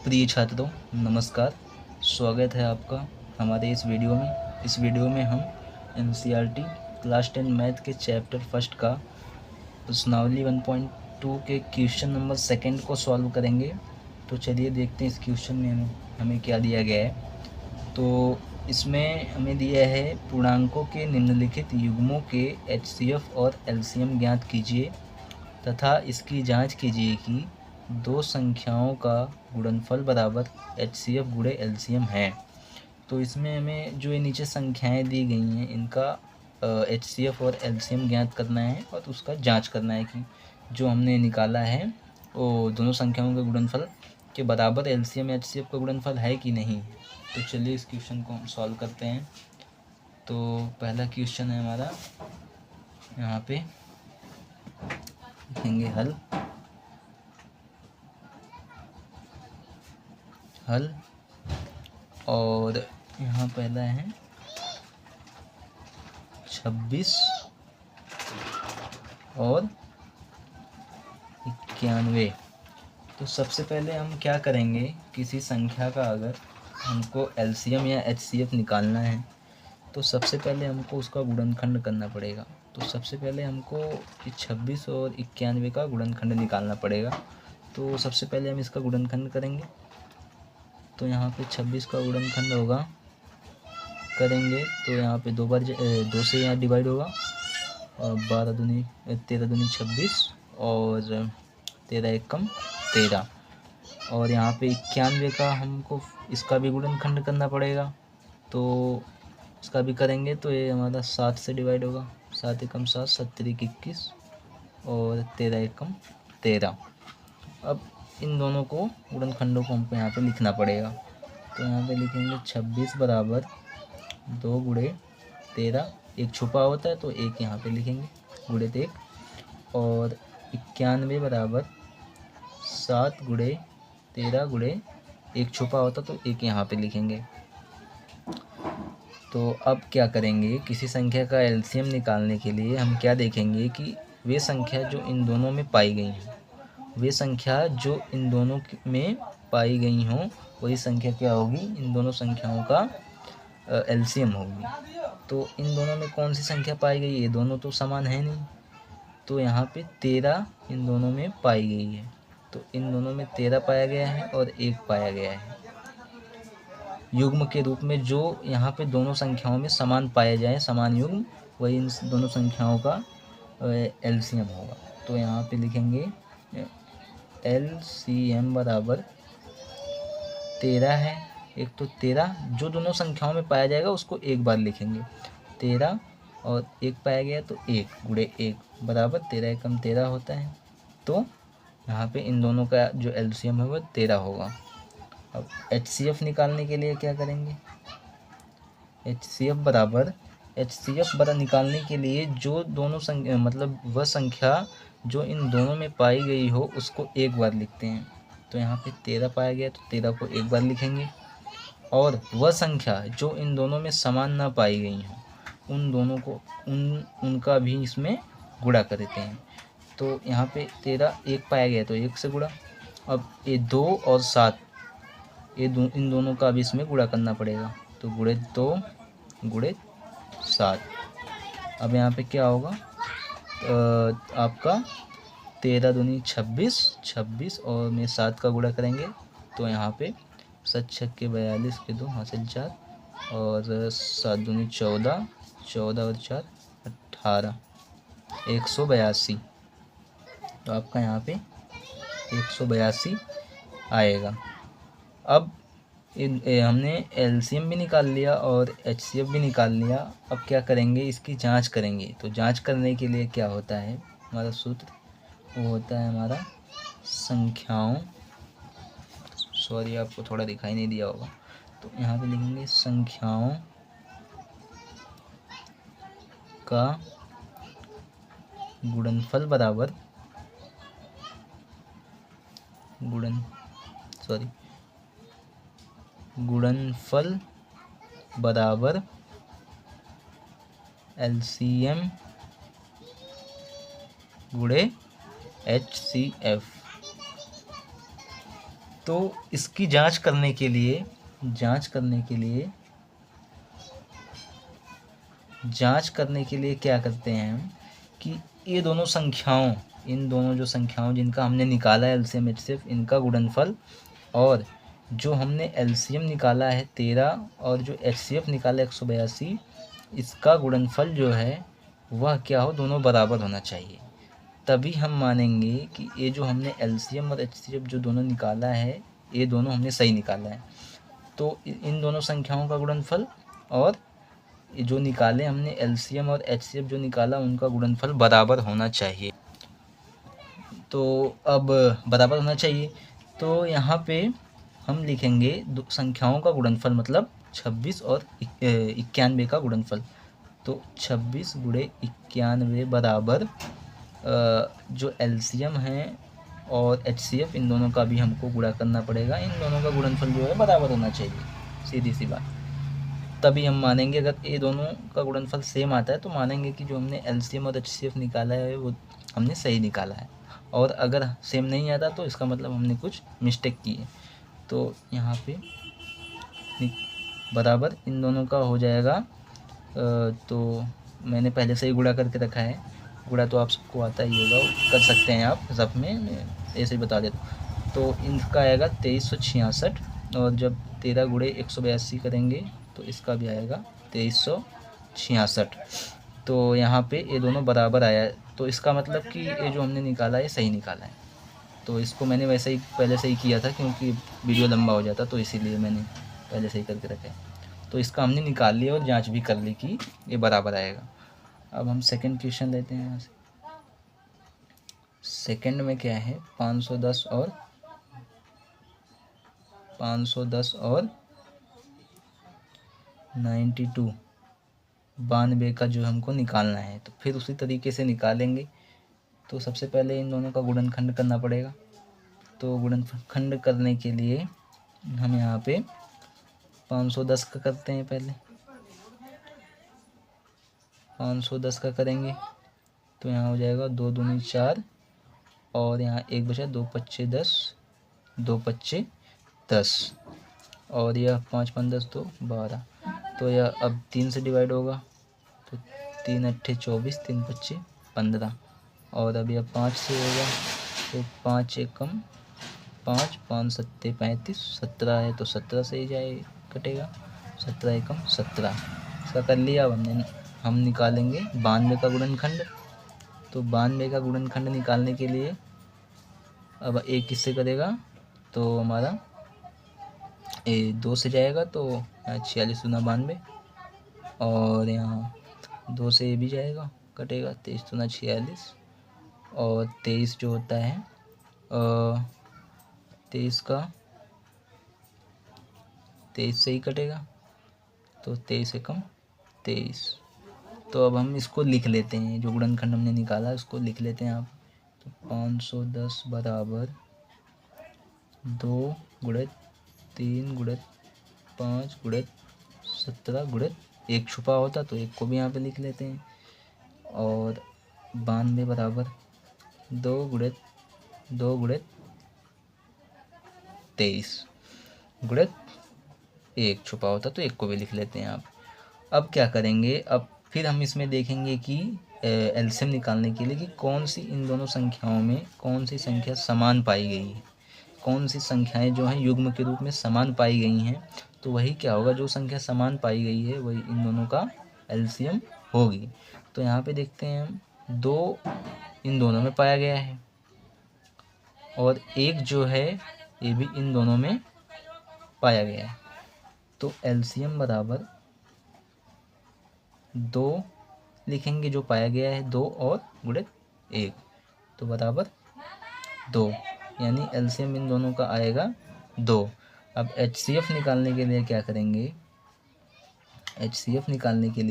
प्रिय छात्रों, नमस्कार। स्वागत है आपका हमारे इस वीडियो में। इस वीडियो में हम एनसीईआरटी क्लास 10 मैथ के चैप्टर फर्स्ट का प्रश्नावली 1.2 के क्वेश्चन नंबर सेकंड को सॉल्व करेंगे। तो चलिए देखते हैं इस क्वेश्चन में हमें क्या दिया गया है। तो इसमें हमें दिया है पूर्णांकों के निम्नलिखित युग्मों के एचसीएफ और एलसीएम ज्ञात कीजिए तथा इसकी जांच कीजिए कि दो संख्याओं का गुणनफल बराबर एचसीएफ गुणे एलसीएम है। तो इसमें हमें जो ये नीचे संख्याएं दी गई हैं इनका एचसीएफ और एलसीएम ज्ञात करना है और उसका जांच करना है कि जो हमने निकाला है वो दोनों संख्याओं के गुणनफल के बराबर एलसीएम एचसीएफ का गुणनफल है कि नहीं। तो चलिए इस क्वेश्चन को हम सॉल्व करते हैं। तो पहला क्वेश्चन है हमारा, यहाँ पे लिखेंगे हल और यहाँ पहला है 26 और 91। तो सबसे पहले हम क्या करेंगे, किसी संख्या का अगर हमको एलसीएम या एचसीएफ निकालना है तो सबसे पहले हमको उसका गुणनखंड करना पड़ेगा। तो सबसे पहले हमको 26 और 91 का गुणनखंड निकालना पड़ेगा। तो सबसे पहले हम इसका गुणनखंड करेंगे। तो यहाँ पे 26 का गुणनखंड होगा करेंगे तो यहाँ पे दो से यहाँ डिवाइड होगा और 13 दूनी 26 और 13 एकम 13 और यहाँ पे 91 का हमको इसका भी गुणनखंड करना पड़ेगा। तो इसका भी करेंगे तो ये हमारा 7 से डिवाइड होगा, 7 एकम 7, 7 21 और 13 एकम 13। अब इन दोनों को गुणनखंडों को हमको यहाँ पे लिखना पड़ेगा। तो यहाँ पे लिखेंगे 26 बराबर 2 गुणे 13, एक छुपा होता है तो एक यहाँ पे लिखेंगे गुणे 1 और 91 बराबर 7 गुणे 13 गुणे एक छुपा होता तो एक यहाँ पे लिखेंगे। तो अब क्या करेंगे, किसी संख्या का एलसीएम निकालने के लिए हम क्या देखेंगे कि वे संख्या जो इन दोनों में पाई गई हैं, वे संख्या जो इन दोनों में पाई गई हों वही संख्या क्या होगी, इन दोनों संख्याओं का एलसीएम होगी। तो इन दोनों में कौन सी संख्या पाई गई है, ये दोनों तो समान है नहीं। तो यहाँ पे 13 इन दोनों में पाई गई है। तो इन दोनों में 13 पाया गया है और 1 पाया गया है युग्म के रूप में। जो यहाँ पे दोनों संख्याओं में समान पाए जाए, समान युग्म, वही इन दोनों संख्याओं का एलसीएम होगा। तो यहाँ पे लिखेंगे एलसीएम बराबर 13 है। एक तो 13 जो दोनों संख्याओं में पाया जाएगा उसको एक बार लिखेंगे, 13 और 1 पाया गया तो 1 गुणे 1 बराबर 13 एकम 13 होता है। तो यहाँ पे इन दोनों का जो एलसीएम है वो 13 होगा। अब एचसीएफ निकालने के लिए क्या करेंगे, एचसीएफ बराबर निकालने के लिए जो दोनों संख्या मतलब वह संख्या जो इन दोनों में पाई गई हो उसको एक बार लिखते हैं। तो यहाँ पे 13 पाया गया तो 13 को एक बार लिखेंगे और वह संख्या जो इन दोनों में समान ना पाई गई हो उन दोनों को उनका भी इसमें गुणा कर देते हैं। तो यहाँ पे 13 1 पाया गया तो 1 से गुणा। अब ये 2 और 7 इन दोनों का भी इसमें गुणा करना पड़ेगा। तो गुणे 2 गुणे 7। अब यहाँ पे क्या होगा, आपका 13 दूनी 26 और में 7 का गुणा करेंगे तो यहाँ पे 7 छक्के 42 के 2 हासिल 4 और 7 दूनी 14 और 4 18 182। तो आपका यहाँ पे 182 आएगा। अब हमने एलसीएम भी निकाल लिया और एचसीएफ भी निकाल लिया। अब क्या करेंगे, इसकी जांच करेंगे। तो जांच करने के लिए क्या होता है, हमारा सूत्र वो होता है हमारा संख्याओं, सॉरी आपको थोड़ा दिखाई नहीं दिया होगा, तो यहाँ पे लिखेंगे संख्याओं का गुणनफल बराबर गुणनफल बराबर एलसीएम गुणे एचसीएफ। तो इसकी जांच करने के लिए क्या करते हैं हम कि ये दोनों संख्याओं, इन दोनों जो संख्याओं जिनका हमने निकाला है एलसीएम एचसीएफ, इनका गुणनफल और जो हमने एलसीएम निकाला है 13 और जो एचसीएफ निकाला है 182, इसका गुणनफल जो है वह क्या हो, दोनों बराबर होना चाहिए। तभी हम मानेंगे कि ये जो हमने एलसीएम और एचसीएफ जो दोनों निकाला है, ये दोनों हमने सही निकाला है। तो इन दोनों संख्याओं का गुणनफल और जो निकाले हमने एलसीएम और एचसीएफ जो निकाला, उनका गुणनफल बराबर होना चाहिए। तो अब बराबर होना चाहिए, तो यहाँ पे हम लिखेंगे संख्याओं का गुणनफल, मतलब 26 और 91 का गुणनफल। तो 26 गुणे 91 बराबर जो एलसीएम है और एचसीएफ, इन दोनों का भी हमको गुणा करना पड़ेगा। इन दोनों का गुणनफल जो है बराबर होना चाहिए, सीधी सी बात। तभी हम मानेंगे, अगर ये दोनों का गुणनफल सेम आता है तो मानेंगे कि जो हमने एलसीएम और एचसीएफ निकाला है वो हमने सही निकाला है। और अगर सेम नहीं आता तो इसका मतलब हमने कुछ मिस्टेक की है। तो यहाँ पे बराबर इन दोनों का हो जाएगा। तो मैंने पहले से ही गुणा करके रखा है, गुणा तो आप सबको आता ही होगा, कर सकते हैं आप सब में, मैं ऐसे ही बता देता हूँ। तो इनका आएगा 2366, और जब 13 गुणे 182 करेंगे तो इसका भी आएगा 2366। तो यहाँ पे ये दोनों बराबर आया है, तो इसका मतलब कि ये जो हमने निकाला है सही निकाला है। तो इसको मैंने वैसे ही पहले से ही किया था, क्योंकि वीडियो लंबा हो जाता, तो इसीलिए मैंने पहले से ही करके रखा है। तो इसका हमने निकाल लिया और जांच भी कर ली कि ये बराबर आएगा। अब हम सेकंड क्वेश्चन लेते हैं यहाँ से। सेकंड में क्या है, 510 और 92 92 का जो हमको निकालना है। तो फिर उसी तरीके से निकालेंगे। तो सबसे पहले इन दोनों का गुणनखंड करना पड़ेगा। तो गुणनखंड करने के लिए हम यहाँ पे 510 का करते हैं। पहले 510 का करेंगे तो यहाँ हो जाएगा 2 दूनी 4, और यहाँ 1 बचा, 2 पच्चे 10, 2 पच्चे 10, और यह 5 5 10 2 12। तो यह अब 3 से डिवाइड होगा, तो 3 अट्ठे 24, 3 पच्चे 15, और अब यह 5 से होगा, तो 5 एकम 5, 5 सत्ते 35, 17 है तो 17 से ही जाए कटेगा, 17 एकम 17। इसका कर लिया। अब हम निकालेंगे 92 का गुणनखंड। तो 92 का गुणनखंड निकालने के लिए अब एक किससे करेगा, तो हमारा 2 से जाएगा, तो 46 दूना 92, और यहाँ 2 से ये भी जाएगा, कटेगा, 23 दूना 46, और 23 जो होता है 23 का 23 से ही कटेगा, तो 23 एकम 23। तो अब हम इसको लिख लेते हैं, जो गुणनखंड हमने निकाला उसको लिख लेते हैं आप। तो 510 बराबर 2 गुणित 3 गुणित 5 गुणित 17 गुणित 1 छुपा होता तो 1 को भी यहाँ पे लिख लेते हैं, और 92 बराबर 2 गुणित 23 गुणित 1 छुपा होता तो 1 को भी लिख लेते हैं आप। अब क्या करेंगे, अब फिर हम इसमें देखेंगे कि एलसीएम निकालने के लिए कि कौन सी इन दोनों संख्याओं में कौन सी संख्या समान पाई गई है, कौन सी संख्याएं जो हैं युग्म के रूप में समान पाई गई हैं। तो वही क्या होगा, जो संख्या समान पाई गई है वही इन दोनों का एलसीएम होगी। तो यहाँ पे देखते हैं हम, 2 इन दोनों में पाया गया है, और 1 जो है ये भी इन दोनों में पाया गया है। तो एलसीएम बराबर 2 लिखेंगे, जो पाया गया है 2 और गुणित 1, तो बराबर 2, यानी एलसीएम इन दोनों का आएगा 2। अब एचसीएफ निकालने के लिए क्या करेंगे, एचसीएफ निकालने के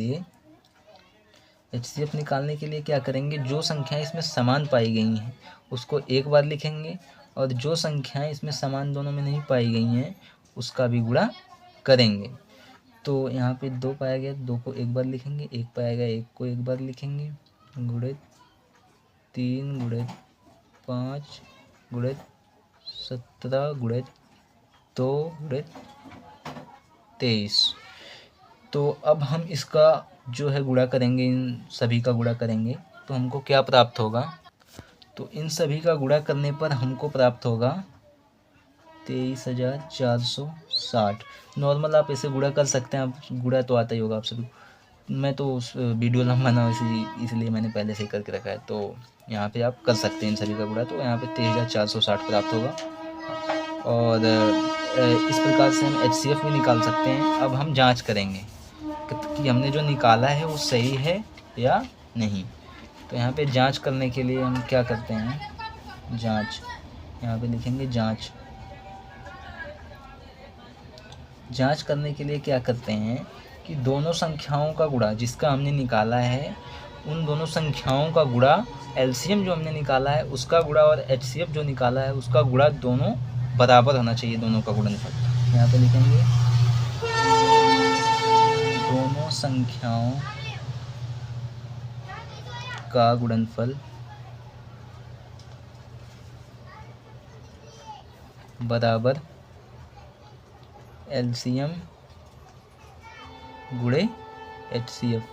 लिए क्या करेंगे, जो संख्याएं इसमें समान पाई गई हैं उसको एक बार लिखेंगे, और जो संख्याएं इसमें समान दोनों में नहीं पाई गई हैं उसका भी गुणा करेंगे। तो यहाँ पे 2 पाया गया, 2 को एक बार लिखेंगे, 1 पाया गया, 1 को एक बार लिखेंगे, गुणित 3 गुणित 5 गुणित 17 गुणित 2 गुणे 23। तो अब हम इसका जो है गुणा करेंगे, इन सभी का गुणा करेंगे तो हमको क्या प्राप्त होगा। तो इन सभी का गुणा करने पर हमको प्राप्त होगा 23,460। नॉर्मल आप ऐसे गुणा कर सकते हैं, आप गुणा तो आता ही होगा आप सभी। मैं तो उस वीडियो लंबा ना इसलिए मैंने पहले से ही करके रखा है। तो यहाँ पे आप कर सकते हैं इन सभी का गुणा, तो यहाँ पे 23,460 प्राप्त होगा। और इस प्रकार से हम HCF भी निकाल सकते हैं। अब हम जांच करेंगे कि हमने जो निकाला है वो सही है या नहीं। तो यहाँ पे जांच करने के लिए हम क्या करते हैं, जांच, यहाँ पे लिखेंगे जांच। जांच करने के लिए क्या करते हैं कि दोनों संख्याओं का गुणा जिसका हमने निकाला है, उन दोनों संख्याओं का गुणा, LCM जो हमने निकाला है उसका गुणा और HCF जो निकाला है उसका गुणा दोनों बराबर होना चाहिए, दोनों का गुणनफल। यहाँ पे लिखेंगे दोनों संख्याओं का गुणनफल बराबर LCM गुणे HCF।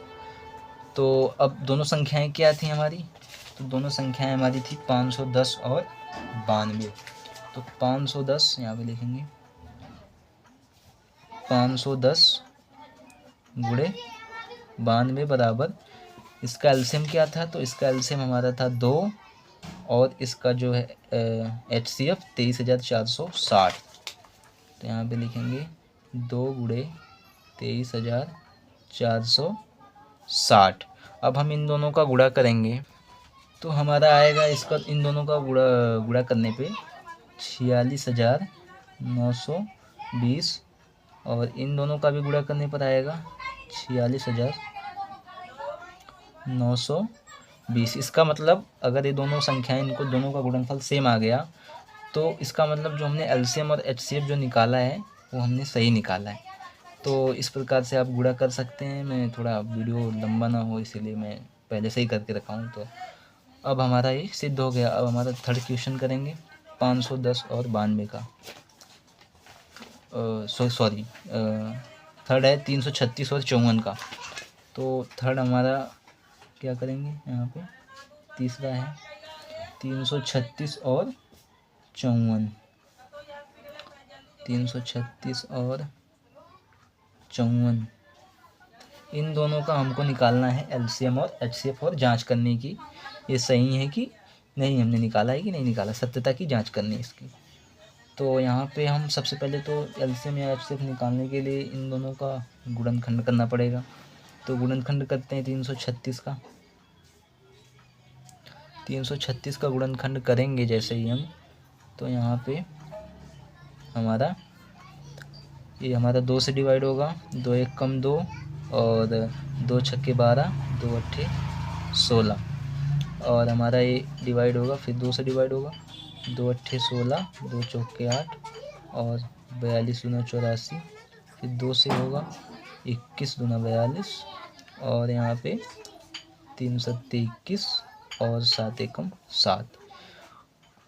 तो अब दोनों संख्याएं क्या थी हमारी, तो दोनों संख्याएं हमारी थी 510 और 92। तो 510 यहाँ पे लिखेंगे 510 गुणे 92 बराबर, इसका एलसीएम क्या था, तो इसका एलसीएम हमारा था 2 और इसका जो है HCF 23,460। तो यहाँ पे लिखेंगे 2 गुणे 23,460। अब हम इन दोनों का गुणा करेंगे तो हमारा आएगा, इसका इन दोनों का गुणा करने पे 46,920 और इन दोनों का भी गुणा करने पर आएगा 46,920। इसका मतलब अगर ये दोनों संख्याएं, इनको दोनों का गुणनफल सेम आ गया तो इसका मतलब जो हमने एलसीएम और एचसीएफ जो निकाला है वो हमने सही निकाला है। तो इस प्रकार से आप गुणा कर सकते हैं। मैं थोड़ा वीडियो लंबा ना हो इसीलिए मैं पहले से ही करके रखा हूँ। तो अब हमारा ये सिद्ध हो गया। अब हमारा थर्ड क्वेश्चन करेंगे 510 और 92 का, सॉरी थर्ड है 336 और 54 का। तो थर्ड हमारा क्या करेंगे, यहाँ पे तीसरा है 336 और 54, 336 और 54, इन दोनों का हमको निकालना है एलसीएम और एचसीएफ और जांच करने की ये सही है कि नहीं, हमने निकाला है कि नहीं निकाला, सत्यता की जांच करनी है इसकी। तो यहाँ पे हम सबसे पहले तो एलसीएम या एचसीएफ निकालने के लिए इन दोनों का गुणनखंड करना पड़ेगा। तो गुणनखंड करते हैं 336 का। 336 का गुणनखंड करेंगे जैसे ही हम, तो यहाँ पे हमारा ये हमारा 2 से डिवाइड होगा, 2 एक कम 2 और 2 छक्के 12, 2 अट्ठे 16 और हमारा ये डिवाइड होगा, फिर 2 से डिवाइड होगा, 2 अट्ठे 16, 2 चौके 8 और 42 दूना 84, फिर 2 से होगा 21 दूना 42 और यहाँ पे 3 सत्ते 21 और 7 एकम 7।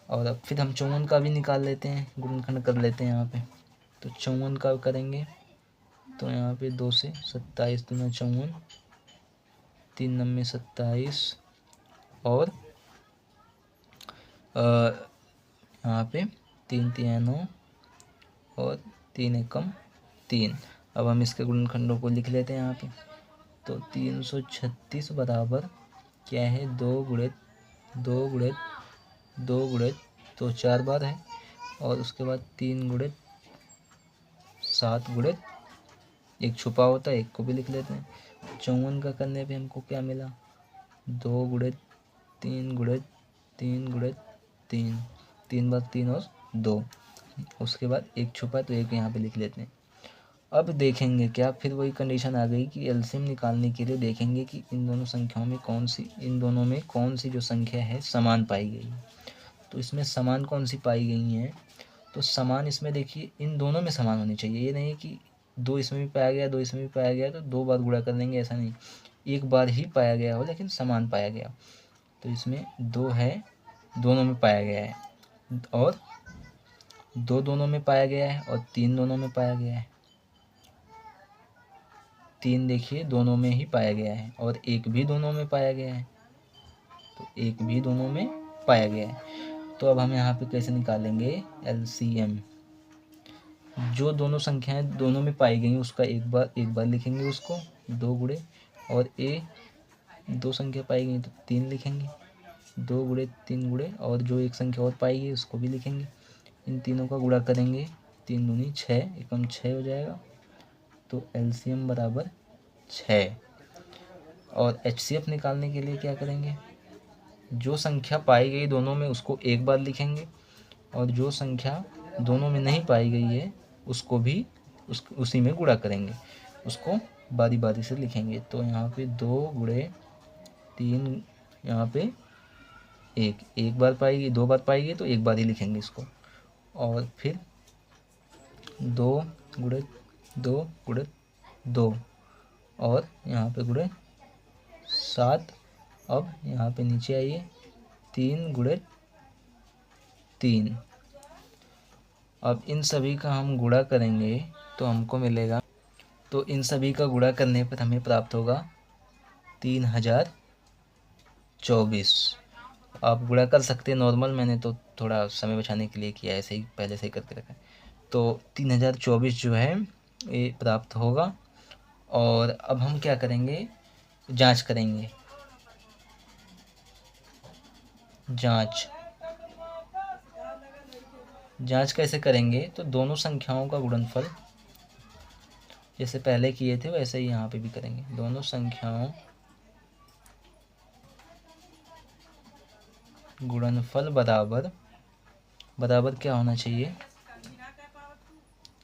और अब फिर हम 54 का भी निकाल लेते हैं, गुणनखंड कर लेते हैं यहाँ पे। तो 54 का करेंगे तो यहाँ पे 2 से 27 दूना 54, 3 नम्मे 27 और यहाँ पे 3 तिया 9 और 3 एकम 3। अब हम इसके गुणनखंडों को लिख लेते हैं यहाँ पे। तो 336 बराबर क्या है, 2 गुणे 2 गुणे 2 गुणे तो 4 बार है और उसके बाद 3 गुणे 7 गुणे, एक छुपा होता है, एक को भी लिख लेते हैं। 54 का करने पे हमको क्या मिला, 2 गुणे 3 गुणे 3 गुणे 3, 3 बार 3 और 2, उसके बाद एक छुपा तो एक यहाँ पे लिख लेते हैं। अब देखेंगे क्या, फिर वही कंडीशन आ गई कि एलसीएम निकालने के लिए देखेंगे कि इन दोनों संख्याओं में कौन सी, इन दोनों में कौन सी जो संख्या है समान पाई गई है। तो इसमें समान कौन सी पाई गई हैं, तो समान इसमें देखिए इन दोनों में समान होनी चाहिए। ये नहीं कि 2 इसमें भी पाया गया 2 इसमें भी पाया गया तो 2 बार गुणा कर देंगे, ऐसा नहीं, एक बार ही पाया गया हो लेकिन समान पाया गया। तो इसमें 2 है, दोनों में पाया गया है और 2 दोनों में पाया गया है और 3 दोनों में पाया गया है। 3 देखिए दोनों में ही पाया गया है और 1 भी दोनों में पाया गया है, तो 1 भी दोनों में पाया गया है। तो अब हम यहाँ पे कैसे निकालेंगे एलसीएम। जो दोनों संख्याएं दोनों में पाई गई उसका एक बार लिखेंगे उसको 2 गुणे, और ए 2 संख्या पाई गई तो 3 लिखेंगे, 2 गुणे 3 गुणे, और जो एक संख्या और पाई गई उसको भी लिखेंगे। इन तीनों का गुणा करेंगे, 3 दूनी 6, एकम 6 हो जाएगा। तो एलसीएम बराबर 6। और एचसीएफ निकालने के लिए क्या करेंगे, जो संख्या पाई गई दोनों में उसको एक बार लिखेंगे, और जो संख्या दोनों में नहीं पाई गई है उसको भी उसी में गुणा करेंगे, उसको बारी बारी से लिखेंगे। तो यहाँ पे 2 गुणे 3, यहाँ पे एक बार पाएगी, 2 बार पाएगी तो एक बार ही लिखेंगे इसको, और फिर 2 गुणे 2 गुणे 2, और यहाँ पे गुणे 7। अब यहाँ पे नीचे आइए, 3 गुणे 3। अब इन सभी का हम गुणा करेंगे तो हमको मिलेगा, तो इन सभी का गुणा करने पर हमें प्राप्त होगा 3024। आप गुणा कर सकते हैं नॉर्मल, मैंने तो थोड़ा समय बचाने के लिए किया, ऐसे ही पहले से ही करके रखा है। तो 3024 जो है ये प्राप्त होगा। और अब हम क्या करेंगे, जांच करेंगे। जांच कैसे करेंगे, तो दोनों संख्याओं का गुणनफल जैसे पहले किए थे वैसे ही यहाँ पे भी करेंगे। दोनों संख्याओं गुणनफल बराबर क्या होना चाहिए,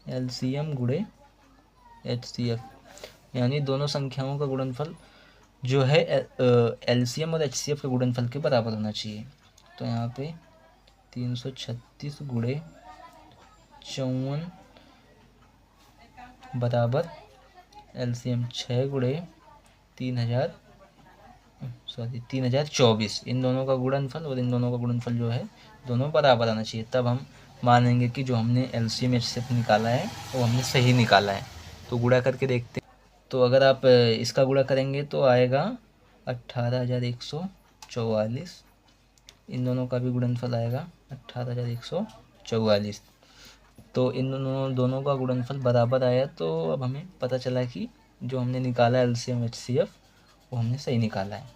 एलसीएम गुणे एचसीएफ, यानी दोनों संख्याओं का गुणनफल जो है एलसीएम और एचसीएफ के गुणनफल के बराबर होना चाहिए। तो यहाँ पे 336 गुणे 54 बराबर एलसीएम 6 गुणे 3024। इन दोनों का गुणनफल और इन दोनों का गुणनफल जो है दोनों बराबर आना चाहिए, तब हम मानेंगे कि जो हमने एलसीएम एचसीएफ निकाला है वो हमने सही निकाला है। तो गुणा करके देखते हैं। तो अगर आप इसका गुणा करेंगे तो आएगा 18,144। इन दोनों का भी गुणनफल आएगा 18,144। तो इन दोनों का गुणनफल बराबर आया, तो अब हमें पता चला कि जो हमने निकाला एलसीएम एचसीएफ वो हमने सही निकाला है।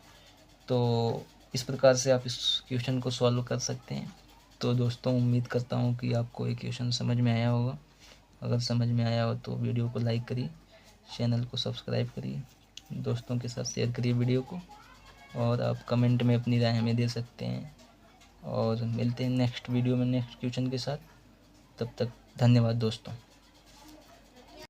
तो इस प्रकार से आप इस क्वेश्चन को सॉल्व कर सकते हैं। तो दोस्तों उम्मीद करता हूँ कि आपको ये क्वेश्चन समझ में आया होगा। अगर समझ में आया हो तो वीडियो को लाइक करिए, चैनल को सब्सक्राइब करिए, दोस्तों के साथ शेयर करिए वीडियो को, और आप कमेंट में अपनी राय हमें दे सकते हैं। और मिलते हैं नेक्स्ट वीडियो में नेक्स्ट क्वेश्चन के साथ। तब तक धन्यवाद दोस्तों।